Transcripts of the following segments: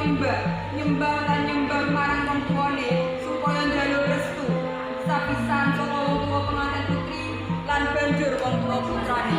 nyembah nyembah lan nyembah marang wong tuwane supaya njaluk restu sapisan saka wong tuwa pengantin putri lan banjur wong tuwa putrane.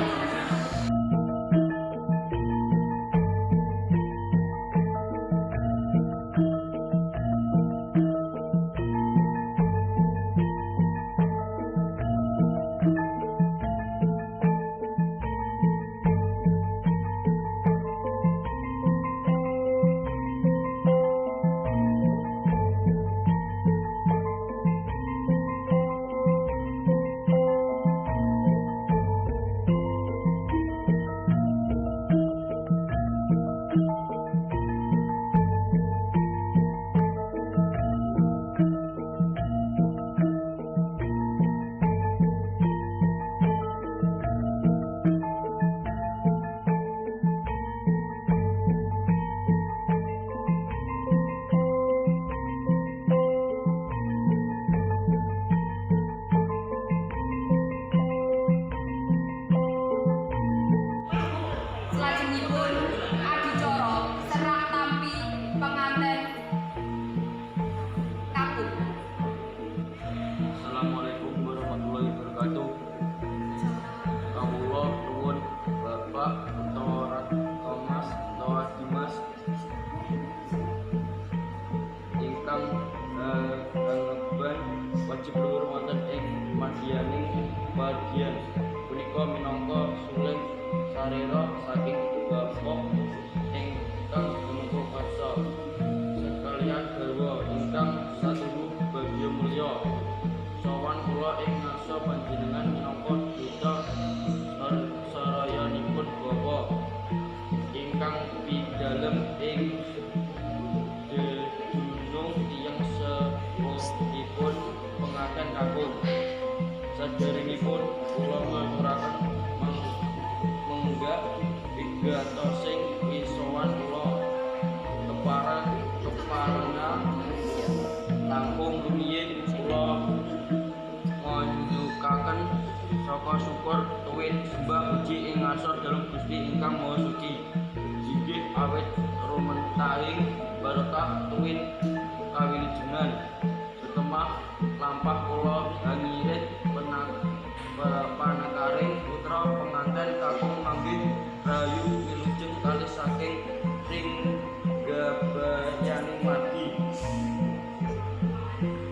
Salajengipun adicara serah tampi pengantin kakung. Assalamualaikum warahmatullahi wabarakatuh. Kawula nuwun Bapak utawa Thomas utawa Dimas ingkang anggapan wajib luhur wonten ing madyaning bagian punika minangka suling sarera saking Bapak ingkang tumungkul karsa sekalian garwa ingkang satuhu bagya mulya sowan kula ing ngarsa panjenengan minangka duta sarayanipun Bapa ingkang pidalem ing dedunung tiyang sepuhipun pengantin kakung. Saderengipun kula ngaturaken menggak wigatosing wisowan kula keparana langkung rumiyin kula ngunjukaken saka syukur tuwin sembah puji ing ngarsa dalem Gusti ingkang Maha Suci. Inggih awit rumentahing barokah tuwin kawilujengan setemah lampah kula hangirit panakaring putra pengantin kakung manggih rayu wilujeng kalih saking ring gabayaning margi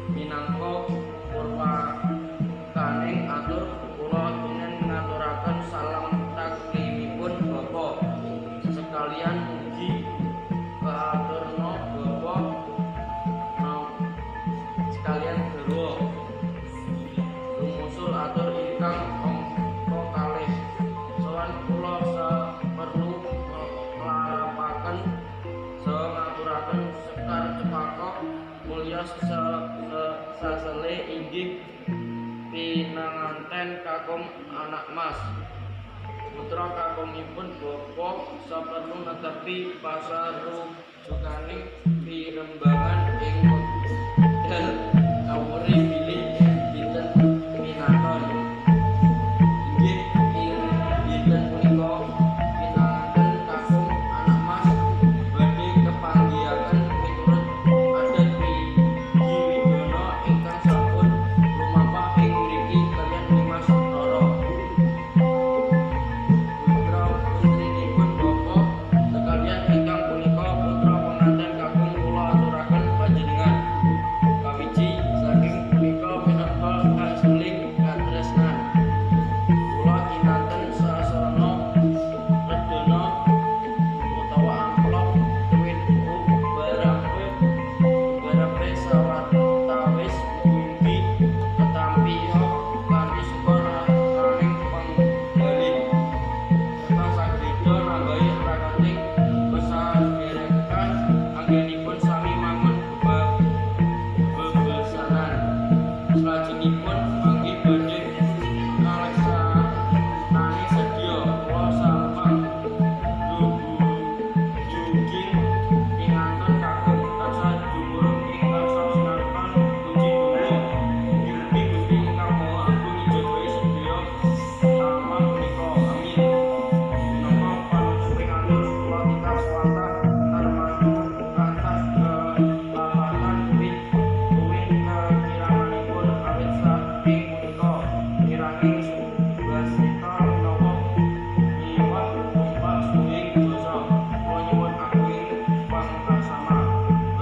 minangka purwakaning atur kula kenen ngaturaken salam taklimipun Bapa sekalian mugi kaaturna Bapa sekalian garwa rumusul atur ingkang angka kalih sowan kula saperlu nglarapaken ngaturaken sekar cepaka mulya sasele inggih pinanganten kakung anak mas putra kakungipun Bapa saperlu netepi pasarujukaning pirembangan ing wekdal kawuri bilih dinten pinaton inggih dinten punika pinanganten kakung anak mas badhe kepanggihaken miturut adat Widono ingkang sampun lumampah ing mriki kaliyan Dimas Tara putra putrinipun Bapa sekalian ingkang punika putra pengantin kakung kula aturaken panjenengan kawiji nanging wasita menawa liwat tumpak ing dosa. Kula nyuwun agung pangarsana.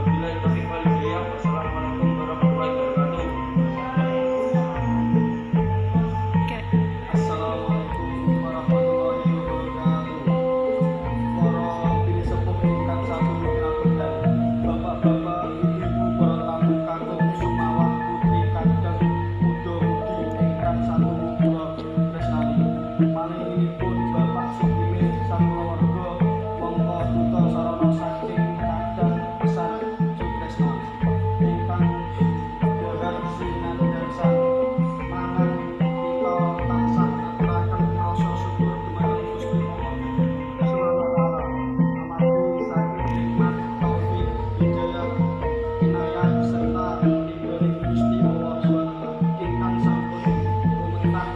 Wabillahi taufiq wal hidayah. Wassalamualaikum warahmatullahi wabarakatuh. Assalamualaikum warahmatullahi wabarakatuh. Para bini sepuh ingkang sampun ngapunten, bapak-bapak, ibu-ibu, para tamu kakung sumawon putri kadang muda-mudi ingkang sampun kula tresnani. Malihipun Bapak Sugimin sakulawarga mongko duka sarana saking kadang pesan Sutresna ingkang dhahar sinandhasan mangan kita tansah ngaturaken rasa syukur dumateng Gusti Allah Subhanahu wa taala amargi saking nikmat taufik hidayah inayah serta timbaling Gusti Allah Subhanahu ingkang sampun lumentar